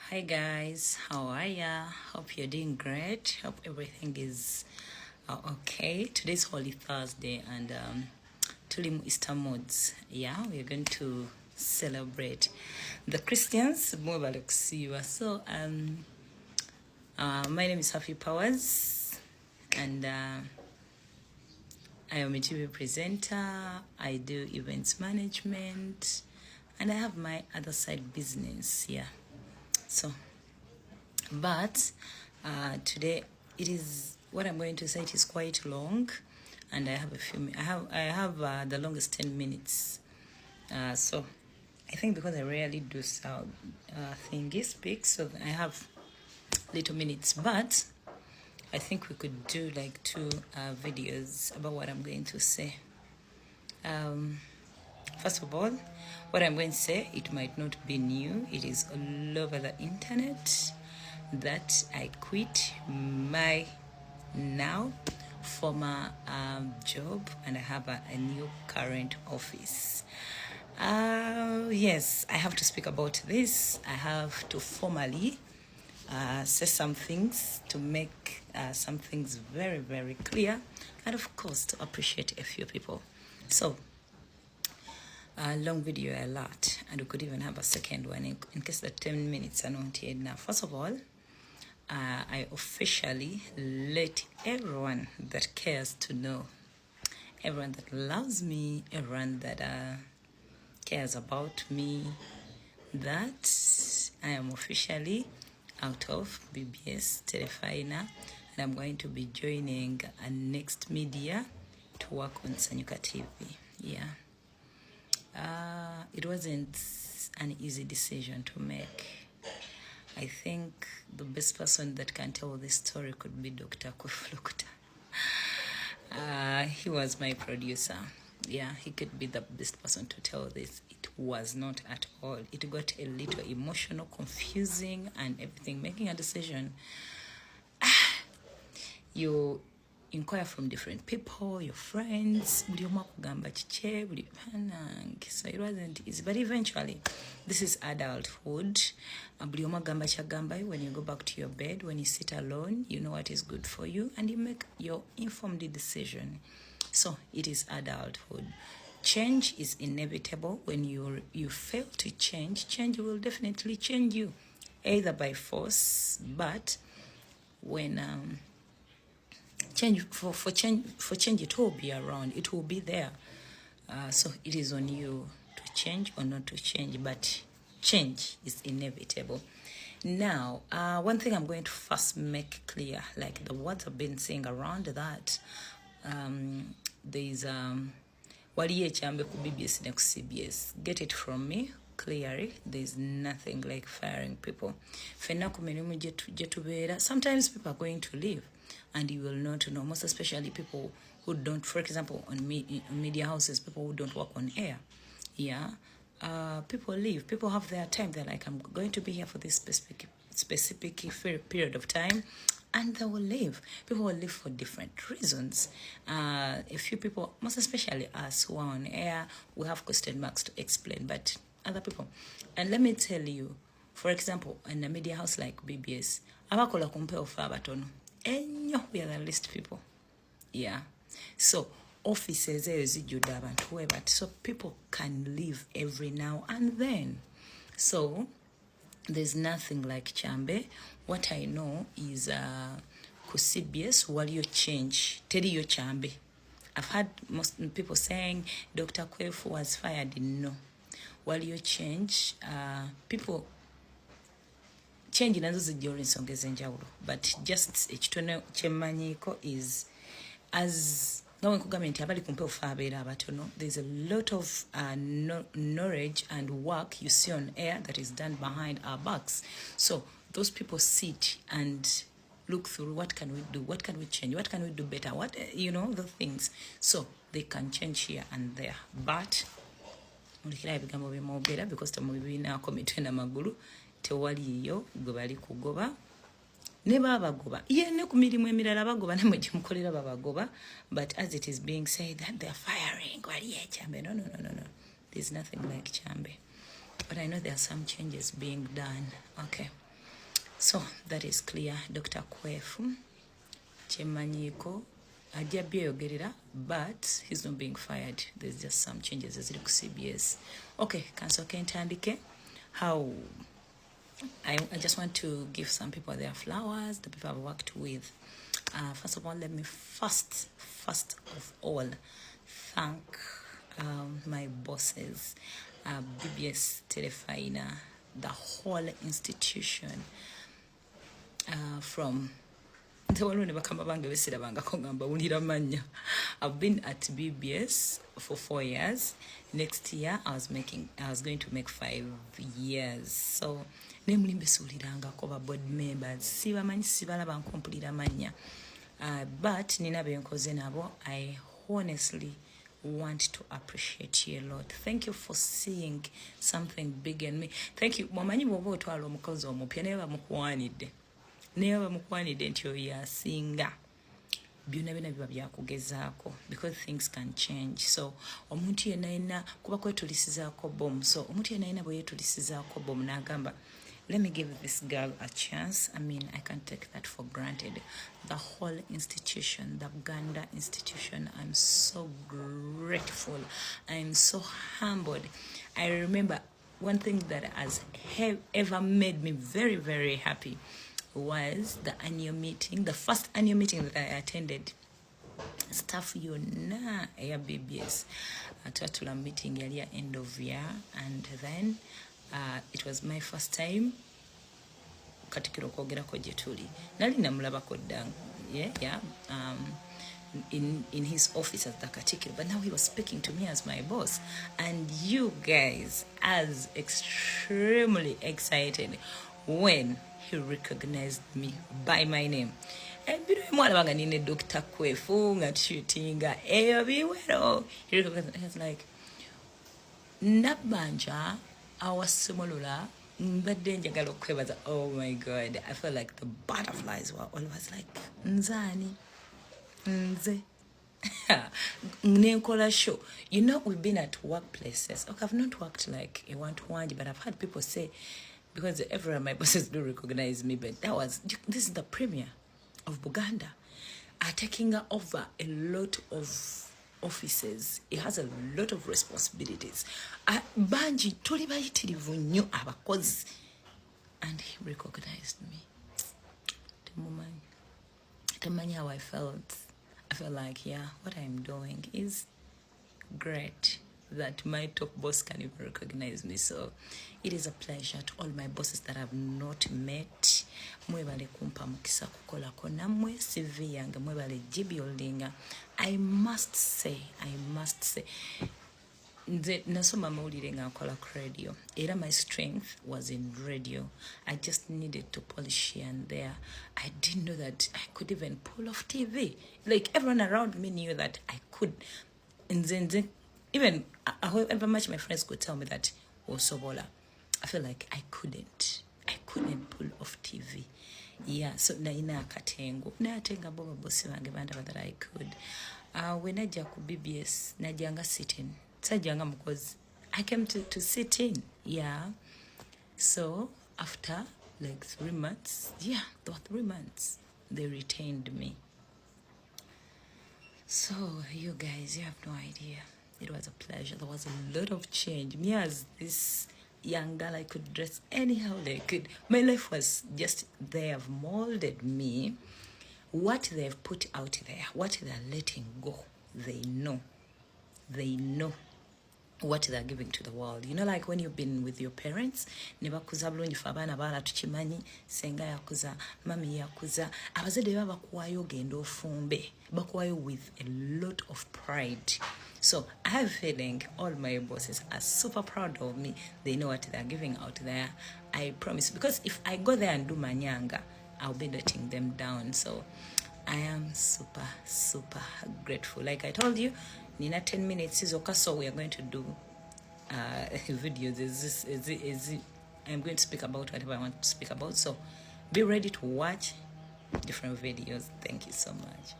Hi guys, how are ya? Hope you're doing great. Hope everything is okay. Today's Holy Thursday and Tulimu Easter mods. Yeah, we're going to celebrate the Christians. So my name is Haffy Powers and I am a TV presenter. I do events management and I have my other side business. Yeah. So but today it is what I'm going to say. It is quite long and I have a few I have the longest 10 minutes, so I think because I rarely do sound thingy speak, so I have little minutes, but I think we could do like two videos about what I'm going to say. First of all, what I'm going to say, it might not be new. It is all over the internet that I quit my now former job and I have a new current office. Yes, I have to speak about this. I have to formally say some things to make some things very, very clear, and of course to appreciate a few people. So a long video a lot, and we could even have a second one in case the 10 minutes are not here now. First of all, I officially let everyone that cares to know, everyone that loves me, everyone that cares about me, that I am officially out of BBS Telefina, and I'm going to be joining a next media to work on Sanyuka TV. Yeah. It wasn't an easy decision to make. I think the best person that can tell this story could be Dr. Kuflukta. He was my producer. Yeah, he could be the best person to tell this. It was not at all. It got a little emotional, confusing, and everything. Making a decision, you inquire from different people, your friends, so it wasn't easy. But eventually, this is adulthood. When you go back to your bed, when you sit alone, you know what is good for you, and you make your informed decision. So it is adulthood. Change is inevitable. When you fail to change will definitely change you, either by force, but when change for change, it will be around, it will be there. So it is on you to change or not to change, but change is inevitable. Now, one thing I'm going to first make clear, like the words I've been saying around that, there's waliye chambe ku BBS na ku CBS. Get it from me clearly. There's nothing like firing people. Fena ku mirimu jetubeera. Sometimes people are going to leave and you will not know, most especially people who don't, for example, on media houses, people who don't work on air. Yeah. People leave. People have their time. They're like, I'm going to be here for this specific period of time, and they will leave. People will leave for different reasons. A few people, most especially us who are on air, we have question marks to explain, but other people. And let me tell you, for example, in a media house like BBS, abakola kumpe ofa abatono. We are the least people. Yeah. So offices so people can leave every now and then. So there's nothing like chambe. What I know is ku CBS waliyo change teriyo chambe. I've heard most people saying Dr. Kwefu was fired. No, waliyo change, people change nazo zijja olw'ensonga ez'enjawulo, but just ekitono kyemmanyiko is as nga wenkugambye nti abali kumpe ofa abeera abatono. There's a lot of knowledge and work you see on air that is done behind our backs. So those people sit and look through, what can we do, what can we change, what can we do better, what the things. So they can change here and there, but because temubibinaako mitwe n'amagulu tewaliyo gwe bali kugoba ne babagoba ne ku mirimu emirala bagoba namwe gye mukolera babagoba. But as it is being said that they're firing waliye chambe, no, there's nothing like chambe. But I know there are some changes being done. Okay, So that is clear. Dr. Kwefu Chemanyiko ajja byeyogerera, but he's not being fired. There's just some changes as it CBS. Okay, kansoke ntandike how I just want to give some people their flowers, the people I've worked with. First of all, let me first of all thank my bosses, BBS Telefaina, the whole institution, from I've been at BBS for 4 years. Next year I was going to make 5 years. So namely besuliranga ko board members sibamanyi sibalaba nkompulira manya, but nina benkoze nabo. I honestly want to appreciate you a lot. Thank you for seeing something big in me. Thank you. Mwamanyi bwoba otwala omukozi omupya naye bamukwanidde nti oyo yasinga byonna biba byakugezaako, because things can change. So omuntu yenna kuba kwetulisizaako bomu. So omuntu yenna bwe yetulisizaako bomu n'agamba, let me give this girl a chance. I mean, I can't take that for granted. The whole institution, the Buganda institution, I'm so grateful. I'm so humbled. I remember one thing that has ever made me very, very happy was the annual meeting, the first annual meeting that I attended. Staff yonna ya BBS twatula meeting yali end of year, and then it was my first time katikiro kwogerako gye tuli. Nali namulabako dda, in his office as the katikiro, but now he was speaking to me as my boss, and you guys as extremely excited when he recognized me by my name. And mwalabanga nine Dr. Kwefu nga shootinga eyo biwero. He recognized me. He was like, Nabanja awasumulula mbadde njagala okwebaza. Oh my God, I felt like the butterflies were always like, nzani nze nenkola show. You know, we've been at workplaces. Okay, I've not worked like a one-to-one, but I've had people say, because everywhere my bosses do recognize me, but this is the premier of Buganda, are taking over a lot of offices. It has a lot of responsibilities. Banji tuli bayitirivu nnyo abakozi, and he recognized me. Temanya how I felt. I felt like, yeah, what I'm doing is great, that my top boss can even recognize me. So it is a pleasure to all my bosses that I've not met. Mwebale kumpa mukisa kukolako namwe CV yange mwebale building. I must say nze nasoma mawulire nga nkola radio era my strength was in radio. I just needed to polish here and there. I didn't know that I could even pull off TV. Like, everyone around me knew that I could. And even however much my friends could tell me that Osobola, I feel like I couldn't pull off TV. Yeah, so naina akatengo natenga boba bosi bange bandaba that I could. When najja ku BBS najjanga sitting sajjanga because I came to sit in. Yeah, so after like 3 months, yeah, the 3 months they retained me. So you guys, you have no idea. It was a pleasure. There was a lot of change. Me as this young girl, I could dress anyhow they could. My life was just, they have molded me. What they've put out there, what they're letting go, they know what they're giving to the world. You know, like when you've been with your parents, nebakuza bulungi fabana bala tukimanyi, senga yakuza, mami yakuza, abazadde baba bakuwayo genda ofumbe, bakuwayo with a lot of pride. So I have a feeling all my bosses are super proud of me. They know what they're giving out there. I promise, because if I go there and do manyanga, I'll be letting them down. So I am super grateful. Like I told you, Nina 10 minutes is okay, so we are going to do videos. I'm going to speak about whatever I want to speak about. So be ready to watch different videos. Thank you so much.